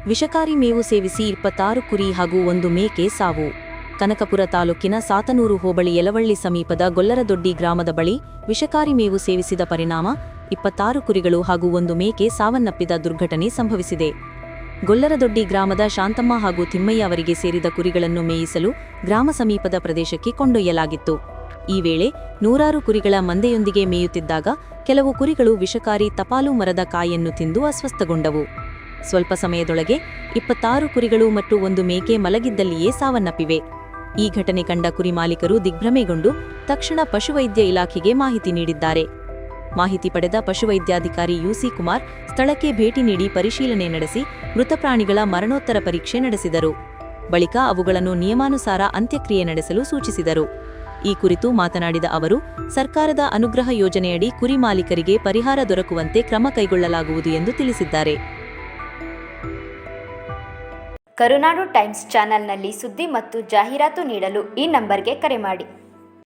ವಿಷಕಾರಿ ಮೇವು ಸೇವಿಸಿ 26 ಕುರಿ ಹಾಗೂ 1 ಮೇಕೆ ಸಾವು. ಕನಕಪುರ ತಾಲೂಕಿನ ಸಾತನೂರು ಹೋಬಳಿ ಯಲವಳ್ಳಿ ಸಮೀಪದ ಗೊಲ್ಲರದೊಡ್ಡಿ ಗ್ರಾಮದ ಬಳಿ ವಿಷಕಾರಿ ಮೇವು ಸೇವಿಸಿದ ಪರಿಣಾಮ 26 ಕುರಿಗಳು ಹಾಗೂ 1 ಮೇಕೆ ಸಾವನ್ನಪ್ಪಿದ ದುರ್ಘಟನೆ ಸಂಭವಿಸಿದೆ. ಗೊಲ್ಲರದೊಡ್ಡಿ ಗ್ರಾಮದ ಶಾಂತಮ್ಮ ಹಾಗೂ ತಿಮ್ಮಯ್ಯ ಅವರಿಗೆ ಸೇರಿದ ಕುರಿಗಳನ್ನು ಮೇಯಿಸಲು ಗ್ರಾಮ ಸಮೀಪದ ಪ್ರದೇಶಕ್ಕೆ ಕೊಂಡೊಯ್ಯಲಾಗಿತ್ತು. ಈ ವೇಳೆ ನೂರಾರು ಕುರಿಗಳ ಮಂದೆಯೊಂದಿಗೆ ಮೇಯುತ್ತಿದ್ದಾಗ ಕೆಲವು ಕುರಿಗಳು ವಿಷಕಾರಿ ತಪಾಲು ಮರದ ಕಾಯನ್ನು ತಿಂದು ಅಸ್ವಸ್ಥಗೊಂಡವು. ಸ್ವಲ್ಪ ಸಮಯದೊಳಗೆ 26 ಕುರಿಗಳು ಮತ್ತು 1 ಮೇಕೆ ಮಲಗಿದ್ದಲ್ಲಿಯೇ ಸಾವನ್ನಪ್ಪಿವೆ. ಈ ಘಟನೆ ಕಂಡ ಕುರಿ ಮಾಲೀಕರು ದಿಗ್ಭ್ರಮೆಗೊಂಡು ತಕ್ಷಣ ಪಶುವೈದ್ಯ ಇಲಾಖೆಗೆ ಮಾಹಿತಿ ನೀಡಿದ್ದಾರೆ. ಮಾಹಿತಿ ಪಡೆದ ಪಶುವೈದ್ಯಾಧಿಕಾರಿ ಯುಸಿ ಕುಮಾರ್ ಸ್ಥಳಕ್ಕೆ ಭೇಟಿ ನೀಡಿ ಪರಿಶೀಲನೆ ನಡೆಸಿ ಮೃತ ಪ್ರಾಣಿಗಳ ಮರಣೋತ್ತರ ಪರೀಕ್ಷೆ ನಡೆಸಿದರು. ಬಳಿಕ ಅವುಗಳನ್ನು ನಿಯಮಾನುಸಾರ ಅಂತ್ಯಕ್ರಿಯೆ ನಡೆಸಲು ಸೂಚಿಸಿದರು. ಈ ಕುರಿತು ಮಾತನಾಡಿದ ಅವರು, ಸರ್ಕಾರದ ಅನುಗ್ರಹ ಯೋಜನೆಯಡಿ ಕುರಿ ಮಾಲೀಕರಿಗೆ ಪರಿಹಾರ ದೊರಕುವಂತೆ ಕ್ರಮ ಕೈಗೊಳ್ಳಲಾಗುವುದು ಎಂದು ತಿಳಿಸಿದ್ದಾರೆ. ಕರುನಾಡು ಟೈಮ್ಸ್ ಚಾನೆಲ್ನಲ್ಲಿ ಸುದ್ದಿ ಮತ್ತು ಜಾಹೀರಾತು ನೀಡಲು ಈ ನಂಬರ್ಗೆ ಕರೆ ಮಾಡಿ.